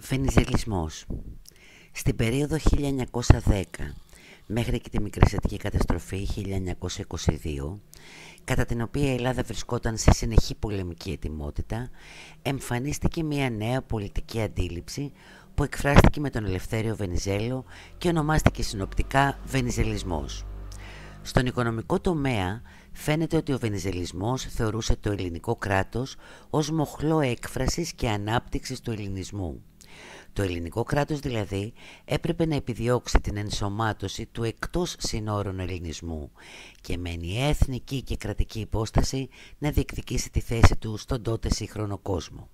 Βενιζελισμός. Στην περίοδο 1910 μέχρι και τη Μικρασιατική καταστροφή 1922, κατά την οποία η Ελλάδα βρισκόταν σε συνεχή πολεμική ετοιμότητα, εμφανίστηκε μια νέα πολιτική αντίληψη που εκφράστηκε με τον Ελευθέριο Βενιζέλο και ονομάστηκε συνοπτικά Βενιζελισμός. Στον οικονομικό τομέα φαίνεται ότι ο Βενιζελισμός θεωρούσε το ελληνικό κράτος ως μοχλό έκφρασης και ανάπτυξης του ελληνισμού. Το ελληνικό κράτος δηλαδή έπρεπε να επιδιώξει την ενσωμάτωση του εκτός συνόρων ελληνισμού και με ενιαία εθνική και κρατική υπόσταση να διεκδικήσει τη θέση του στον τότε σύγχρονο κόσμο.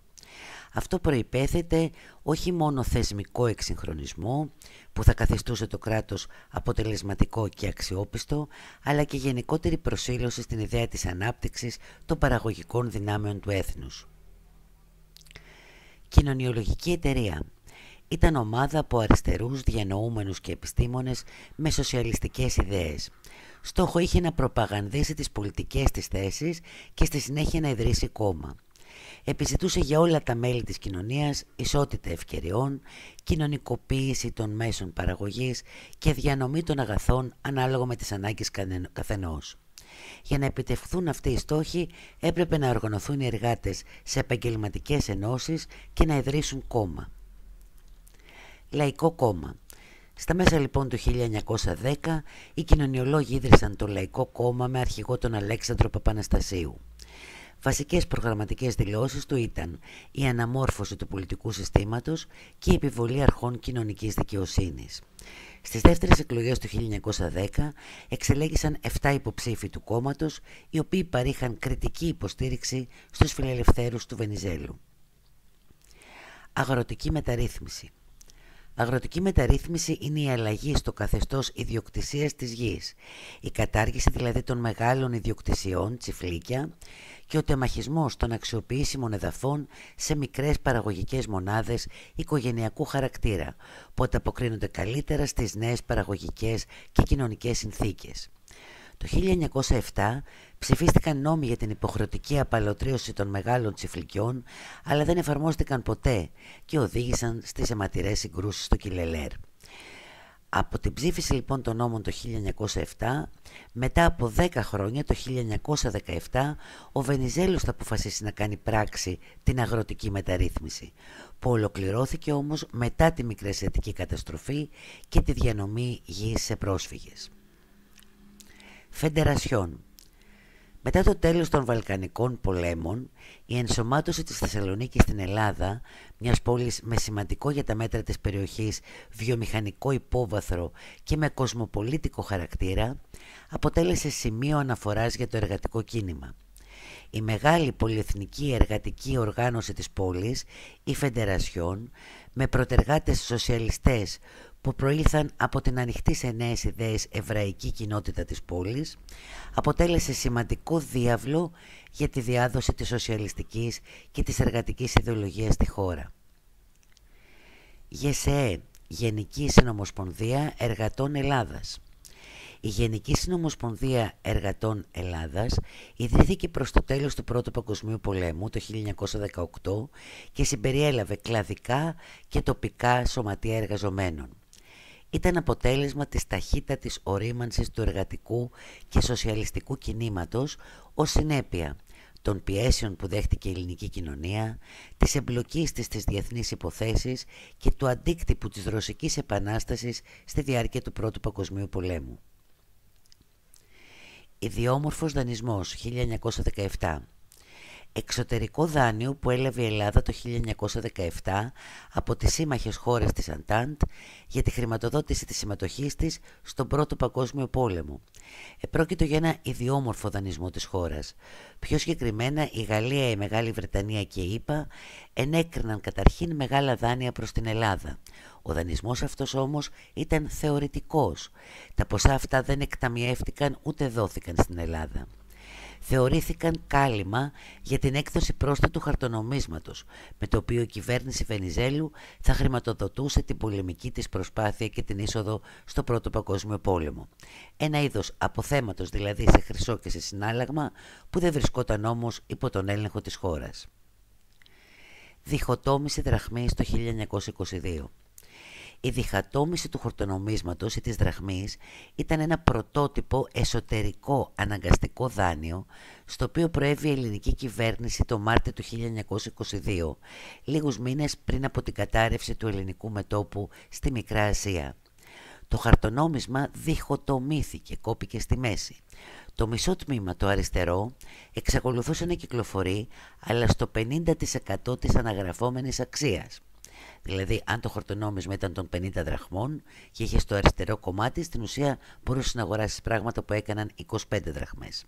Αυτό προϋπέθεται όχι μόνο θεσμικό εξυγχρονισμό που θα καθιστούσε το κράτος αποτελεσματικό και αξιόπιστο, αλλά και γενικότερη προσήλωση στην ιδέα της ανάπτυξης των παραγωγικών δυνάμεων του έθνους. Κοινωνιολογική εταιρεία ήταν ομάδα από αριστερούς διανοούμενους και επιστήμονες με σοσιαλιστικές ιδέες. Στόχο είχε να προπαγανδίσει τις πολιτικές της θέσεις και στη συνέχεια να ιδρύσει κόμμα. Επιζητούσε για όλα τα μέλη της κοινωνίας ισότητα ευκαιριών, κοινωνικοποίηση των μέσων παραγωγής και διανομή των αγαθών ανάλογα με τις ανάγκες καθενός. Για να επιτευχθούν αυτοί οι στόχοι έπρεπε να οργανωθούν οι εργάτες σε επαγγελματικές ενώσεις και να ιδρύσουν κόμμα. Λαϊκό κόμμα. Στα μέσα λοιπόν του 1910 οι κοινωνιολόγοι ίδρυσαν το Λαϊκό Κόμμα με αρχηγό τον Αλέξανδρο Παπαναστασίου. Βασικές προγραμματικές δηλώσεις του ήταν η αναμόρφωση του πολιτικού συστήματος και η επιβολή αρχών κοινωνικής δικαιοσύνης. Στις δεύτερες εκλογές του 1910 εξελέγησαν 7 υποψήφοι του κόμματος, οι οποίοι παρήχαν κριτική υποστήριξη στους φιλελευθέρους του Βενιζέλου. Αγροτική μεταρρύθμιση. Αγροτική μεταρρύθμιση είναι η αλλαγή στο καθεστώς ιδιοκτησίας της γης, η κατάργηση δηλαδή των μεγάλων ιδιοκτησιών, τσιφλίκια, και ο τεμαχισμός των αξιοποιήσιμων εδαφών σε μικρές παραγωγικές μονάδες οικογενειακού χαρακτήρα, που ανταποκρίνονται καλύτερα στις νέες παραγωγικές και κοινωνικές συνθήκες. Το 1907 ψηφίστηκαν νόμοι για την υποχρεωτική απαλωτρίωση των μεγάλων τσιφλικιών, αλλά δεν εφαρμόστηκαν ποτέ και οδήγησαν στις αιματηρές συγκρούσεις στο Κιλελέρ. Από την ψήφιση λοιπόν των νόμων το 1907, μετά από 10 χρόνια, το 1917, ο Βενιζέλος θα αποφασίσει να κάνει πράξη την αγροτική μεταρρύθμιση, που ολοκληρώθηκε όμως μετά τη Μικρασιατική καταστροφή και τη διανομή γης σε πρόσφυγες. Φεντερασιόν. Μετά το τέλος των Βαλκανικών πολέμων, η ενσωμάτωση της Θεσσαλονίκης στην Ελλάδα, μιας πόλης με σημαντικό για τα μέτρα της περιοχής βιομηχανικό υπόβαθρο και με κοσμοπολίτικο χαρακτήρα, αποτέλεσε σημείο αναφοράς για το εργατικό κίνημα. Η μεγάλη πολυεθνική εργατική οργάνωση της πόλης, η Φεντερασιόν, με προτεργάτες σοσιαλιστές που προήλθαν από την ανοιχτή σε νέες ιδέες εβραϊκή κοινότητα της πόλης, αποτέλεσε σημαντικό διάβλο για τη διάδοση της σοσιαλιστικής και της εργατικής ιδεολογίας στη χώρα. ΓΕΣΕΕ, Γενική Συνομοσπονδία Εργατών Ελλάδας. Η Γενική Συνομοσπονδία Εργατών Ελλάδας ιδρύθηκε προς το τέλος του Πρώτου Παγκοσμίου Πολέμου το 1918 και συμπεριέλαβε κλαδικά και τοπικά σωματεία εργαζομένων. Ήταν αποτέλεσμα της ταχύτατης ορίμανσης του εργατικού και σοσιαλιστικού κινήματος ως συνέπεια των πιέσεων που δέχτηκε η ελληνική κοινωνία, της εμπλοκής της στις διεθνείς υποθέσεις και του αντίκτυπου της Ρωσικής Επανάστασης στη διάρκεια του Πρώτου Παγκοσμίου Πολέμου. Ιδιόμορφος δανεισμός 1917. Εξωτερικό δάνειο που έλαβε η Ελλάδα το 1917 από τις σύμμαχες χώρες της Αντάντ για τη χρηματοδότηση της συμμετοχής της στον Πρώτο Παγκόσμιο Πόλεμο. Επρόκειτο για ένα ιδιόμορφο δανεισμό της χώρας. Πιο συγκεκριμένα η Γαλλία, η Μεγάλη Βρετανία και η ΗΠΑ ενέκριναν καταρχήν μεγάλα δάνεια προς την Ελλάδα. Ο δανεισμός αυτός όμως ήταν θεωρητικός. Τα ποσά αυτά δεν εκταμιεύτηκαν ούτε δόθηκαν στην Ελλάδα. Θεωρήθηκαν κάλυμα για την έκδοση πρόσθετου χαρτονομίσματος, με το οποίο η κυβέρνηση Βενιζέλου θα χρηματοδοτούσε την πολεμική της προσπάθεια και την είσοδο στο Πρώτο Παγκόσμιο Πόλεμο. Ένα είδος αποθέματος δηλαδή σε χρυσό και σε συνάλλαγμα, που δεν βρισκόταν όμως υπό τον έλεγχο της χώρας. διχοτόμηση δραχμής το 1922. Η διχατόμηση του χορτονομίσματος ή της δραχμής ήταν ένα πρωτότυπο εσωτερικό αναγκαστικό δάνειο, στο οποίο προέβη η ελληνική κυβέρνηση το Μάρτιο του 1922, λίγους μήνες πριν από την κατάρρευση του ελληνικού μετώπου στη Μικρά Ασία. Το χαρτονόμισμα διχοτομήθηκε, κόπηκε στη μέση. Το μισό τμήμα, το αριστερό, εξακολουθούσε να κυκλοφορεί, αλλά στο 50% της αναγραφόμενης αξίας. Δηλαδή, αν το χορτονόμισμα ήταν των 50 δραχμών και είχε στο αριστερό κομμάτι, στην ουσία μπορούσε να αγοράσεις πράγματα που έκαναν 25 δραχμές.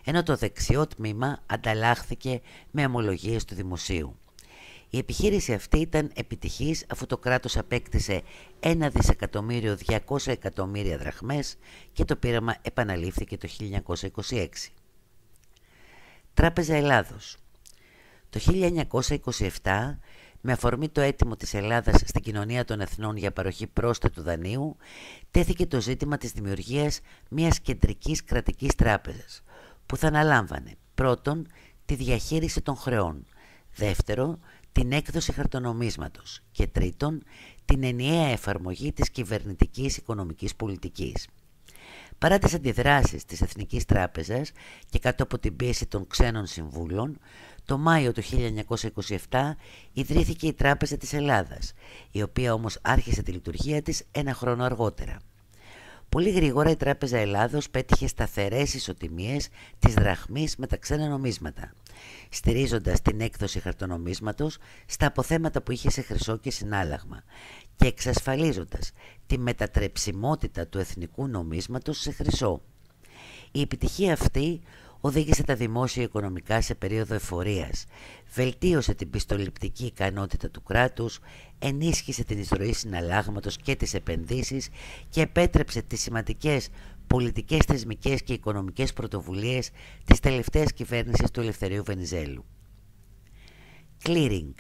Ενώ το δεξιό τμήμα ανταλλάχθηκε με ομολογίες του δημοσίου. Η επιχείρηση αυτή ήταν επιτυχής, αφού το κράτος απέκτησε 1.200.000.000 δραχμές και το πείραμα επαναλήφθηκε το 1926. Τράπεζα Ελλάδος. Το 1927, με αφορμή το αίτημο της Ελλάδας στην Κοινωνία των Εθνών για παροχή πρόσθετου δανείου, τέθηκε το ζήτημα της δημιουργίας μιας κεντρικής κρατικής τράπεζας, που θα αναλάμβανε πρώτον τη διαχείριση των χρεών, δεύτερον την έκδοση χαρτονομίσματος και τρίτον την ενιαία εφαρμογή της κυβερνητικής οικονομικής πολιτικής. Παρά τις αντιδράσεις της Εθνικής Τράπεζας και κάτω από την πίεση των ξένων συμβούλων, το Μάιο του 1927 ιδρύθηκε η Τράπεζα της Ελλάδας, η οποία όμως άρχισε τη λειτουργία της ένα χρόνο αργότερα. Πολύ γρήγορα η Τράπεζα Ελλάδος πέτυχε σταθερές ισοτιμίες της δραχμής με τα ξένα νομίσματα, στηρίζοντας την έκδοση χαρτονομίσματος στα αποθέματα που είχε σε χρυσό και συνάλλαγμα και εξασφαλίζοντας τη μετατρεψιμότητα του εθνικού νομίσματος σε χρυσό. Η επιτυχία αυτή οδήγησε τα δημόσια οικονομικά σε περίοδο εφορίας, βελτίωσε την πιστοληπτική ικανότητα του κράτους, ενίσχυσε την εισρωή συναλλάγματος και τις επενδύσεις και επέτρεψε τις σημαντικές πολιτικές, θεσμικές και οικονομικές πρωτοβουλίες της τελευταίας κυβέρνησης του Ελευθερίου Βενιζέλου. Clearing.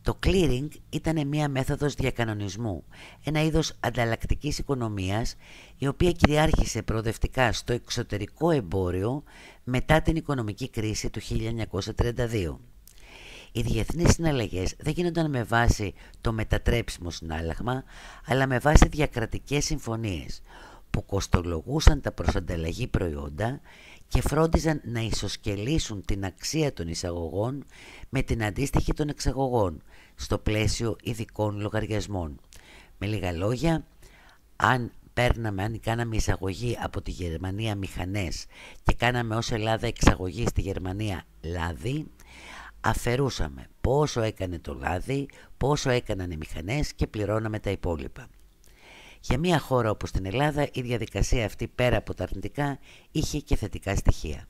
Το clearing ήταν μία μέθοδος διακανονισμού, ένα είδος ανταλλακτικής οικονομίας, η οποία κυριάρχησε προοδευτικά στο εξωτερικό εμπόριο μετά την οικονομική κρίση του 1932. Οι διεθνείς συναλλαγές δεν γίνονταν με βάση το μετατρέψιμο συνάλλαγμα, αλλά με βάση διακρατικές συμφωνίες, που κοστολογούσαν τα προσανταλλαγή προϊόντα και φρόντιζαν να ισοσκελίσουν την αξία των εισαγωγών με την αντίστοιχη των εξαγωγών στο πλαίσιο ειδικών λογαριασμών. Με λίγα λόγια, αν κάναμε εισαγωγή από τη Γερμανία μηχανές και κάναμε ως Ελλάδα εξαγωγή στη Γερμανία λάδι, αφαιρούσαμε πόσο έκανε το λάδι, πόσο έκαναν οι μηχανές και πληρώναμε τα υπόλοιπα. Για μια χώρα όπως την Ελλάδα, η διαδικασία αυτή, πέρα από τα αρνητικά, είχε και θετικά στοιχεία.